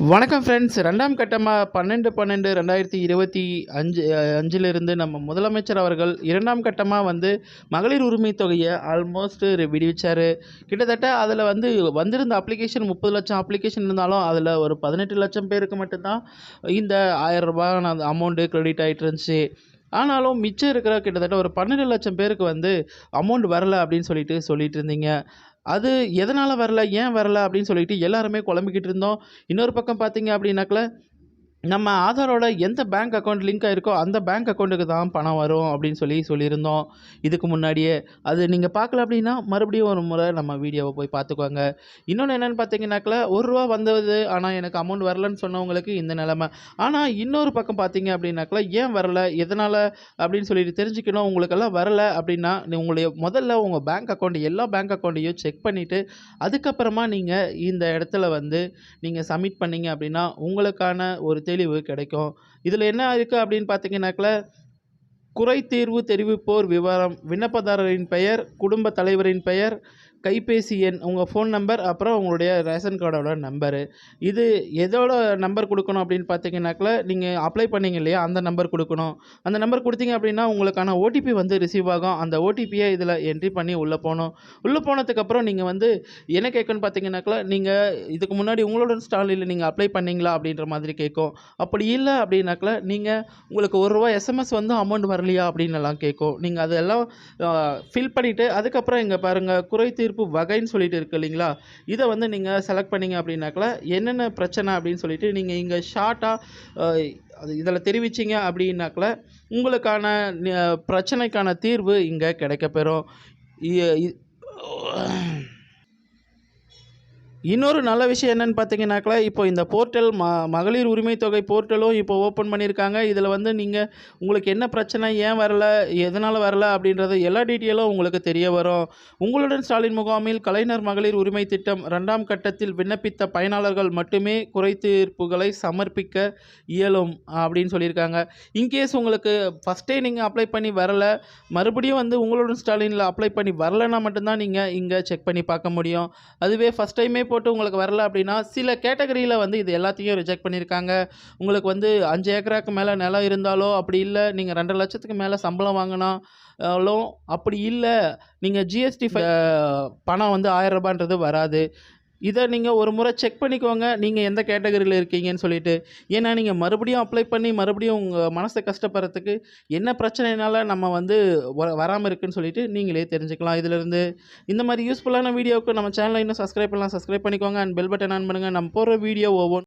வணக்கம் ஃப்ரெண்ட்ஸ். 2ஆம் கட்டமா 12/12/2025 நம்ம முதலமைச்சர் அவர்கள் 2ஆம் கட்டமா மகளிர் உரிமை தொகையை ஆல்மோஸ்ட் விடுவிச்சாரு. கிட்டத்தட்ட அதில் வந்திருந்த அப்ளிகேஷன் 30 லட்சம் அப்ளிகேஷன் இருந்தாலும் அதில் ஒரு 18 லட்சம் பேருக்கு மட்டும்தான் இந்த ரூ. 1000 அமௌண்ட்டு கிரெடிட் ஆகிட்டு இருந்துச்சு. ஆனாலும் மிச்சம் இருக்கிற கிட்டத்தட்ட ஒரு 12 லட்சம் பேருக்கு அமௌண்ட் வரல அப்படின்னு சொல்லிட்டு இருந்தீங்க. அது எதனால வரல? ஏன் வரல? அப்படின்னு சொல்லிட்டு எல்லாருமே குழம்பிக்கிட்டு இருந்தோம். இன்னொரு பக்கம் பார்த்தீங்க அப்படின்னாக்கா, நம்ம ஆதாரோட எந்த பேங்க் அக்கவுண்ட் லிங்க் ஆயிருக்கோ, அந்த பேங்க் அக்கவுண்ட்டுக்கு தான் பணம் வரும் அப்படின்னு சொல்லியிருந்தோம். இதுக்கு முன்னாடியே. அது நீங்க பார்க்கல அப்படின்னா, மறுபடியும் ஒரு முறை நம்ம வீடியோவ போய் பார்த்துக்கோங்க. இன்னொன்னு என்னன்னு பார்த்தீங்கன்னாக்கா, ரூ. 1 வந்தது. ஆனா எனக்கு அமௌண்ட் வரலன்னு சொன்னவங்களுக்கு இந்த நிலைமை. ஆனா இன்னொரு பக்கம் பார்த்தீங்க அப்படின்னாக்கா, ஏன் வரல? எதனால? அப்படின்னு சொல்லிட்டு தெரிஞ்சுக்கணும். உங்களுக்கெல்லாம் வரல அப்படின்னா, உங்களுடைய முதல்ல உங்க பேங்க் அக்கவுண்ட் எல்லா பேங்க் அக்கவுண்ட்டையும் செக் பண்ணிட்டு, அதுக்கப்புறமா நீங்க இந்த இடத்துல நீங்க சப்மிட் பண்ணீங்க அப்படின்னா, உங்களுக்கான ஒரு தெளிவு கிடைக்கும். இதில என்ன இருக்கு அப்படின்னு பார்த்தீங்கன்னாக்கா, குறைதீர்வு தெரிவிப்போர் விவரம், விண்ணப்பதாரரின் பெயர், குடும்ப தலைவரின் பெயர், கைபேசி எண், உங்கள் ஃபோன் நம்பர், அப்புறம் உங்களுடைய ரேஷன் கார்டோட நம்பரு. இது எதோட நம்பர் கொடுக்கணும் அப்படின்னு பார்த்தீங்கன்னாக்கா, நீங்கள் அப்ளை பண்ணீங்க இல்லையா, அந்த நம்பர் கொடுக்கணும். அந்த நம்பர் கொடுத்தீங்க அப்படின்னா, உங்களுக்கான ஓடிபி ரிசீவ் ஆகும். அந்த ஓடிபியை இதில் என்ட்ரி பண்ணி உள்ளே போகணும். உள்ளே போனதுக்கப்புறம் நீங்கள் என்ன கேட்குன்னு பார்த்தீங்கன்னாக்கா, நீங்கள் இதுக்கு முன்னாடி உங்களோட ஸ்டாலில் நீங்கள் அப்ளை பண்ணீங்களா அப்படின்ற மாதிரி கேட்கும். அப்படி இல்லை அப்படின்னாக்கா, உங்களுக்கு ரூ. 1 எஸ்எம்எஸ் அமௌண்ட் வரலையா அப்படின்னு எல்லாம் கேட்கும். நீங்கள் அதெல்லாம் ஃபில் பண்ணிவிட்டு அதுக்கப்புறம் இங்கே பாருங்கள், குறை தீர்ப்பு வகைன்னு சொல்லிட்டு இருக்கு இல்லைங்களா, இதை நீங்கள் செலக்ட் பண்ணீங்க அப்படின்னாக்கா, என்னென்ன பிரச்சனை அப்படின்னு சொல்லிட்டு நீங்கள் இங்கே ஷார்ட்டாக அது இதில் தெரிவிச்சிங்க அப்படின்னாக்கா, உங்களுக்கான பிரச்சனைக்கான தீர்வு இங்கே கிடைக்கப்பெறும். இன்னொரு நல்ல விஷயம் என்னென்னு பார்த்தீங்கன்னாக்கா, இப்போ இந்த போர்ட்டல் மகளிர் உரிமை தொகை போர்ட்டலும் இப்போ ஓப்பன் பண்ணியிருக்காங்க. இதில் நீங்கள் உங்களுக்கு என்ன பிரச்சனை, ஏன் வரல, எதனால் வரல அப்படின்றது எல்லா டீட்டெயிலும் உங்களுக்கு தெரிய வரும். உங்களுடன் ஸ்டாலின் முகாமில் கலைஞர் மகளிர் உரிமை திட்டம் 2ஆம் கட்டத்தில் விண்ணப்பித்த பயனாளர்கள் மட்டுமே குறைதீர்ப்புகளை சமர்ப்பிக்க இயலும் அப்படின்னு சொல்லியிருக்காங்க. இன்கேஸ் உங்களுக்கு ஃபஸ்ட்டே நீங்கள் அப்ளை பண்ணி வரல, மறுபடியும் உங்களுடன் ஸ்டாலினில் அப்ளை பண்ணி வரலைன்னா மட்டும்தான் நீங்கள் இங்கே செக் பண்ணி பார்க்க முடியும். அதுவே ஃபஸ்ட் டைமே போட்டு உங்களுக்கு வரல அப்படின்னா, சில கேட்டகரியில் இது எல்லாத்தையும் ரிஜெக்ட் பண்ணியிருக்காங்க. உங்களுக்கு 5 ஏக்கராக்கு மேலே நிலம் இருந்தாலோ, அப்படி இல்லை நீங்கள் 2.5 லட்சத்துக்கு மேலே சம்பளம் வாங்கினாலும், அப்படி இல்லை நீங்கள் ஜிஎஸ்டி பணம் ரூ. 1000 வராது. இதை நீங்கள் ஒரு முறை செக் பண்ணிக்கோங்க, நீங்கள் எந்த கேட்டகரியில் இருக்கீங்கன்னு சொல்லிட்டு. ஏன்னா நீங்கள் மறுபடியும் அப்ளை பண்ணி மறுபடியும் உங்கள் மனசை கஷ்டப்படுறதுக்கு என்ன பிரச்சனைனால நம்ம வராமல் இருக்குன்னு சொல்லிட்டு நீங்களே தெரிஞ்சுக்கலாம் இதிலிருந்து. இந்த மாதிரி யூஸ்ஃபுல்லான வீடியோவுக்கு நம்ம சேனலை இன்னும் சப்ஸ்கிரைப் பண்ணிக்கோங்க. அண்ட் பெல் பட்டன் ஆன் பண்ணுங்கள். நம்ம போகிற வீடியோ ஒவ்வொன்றும்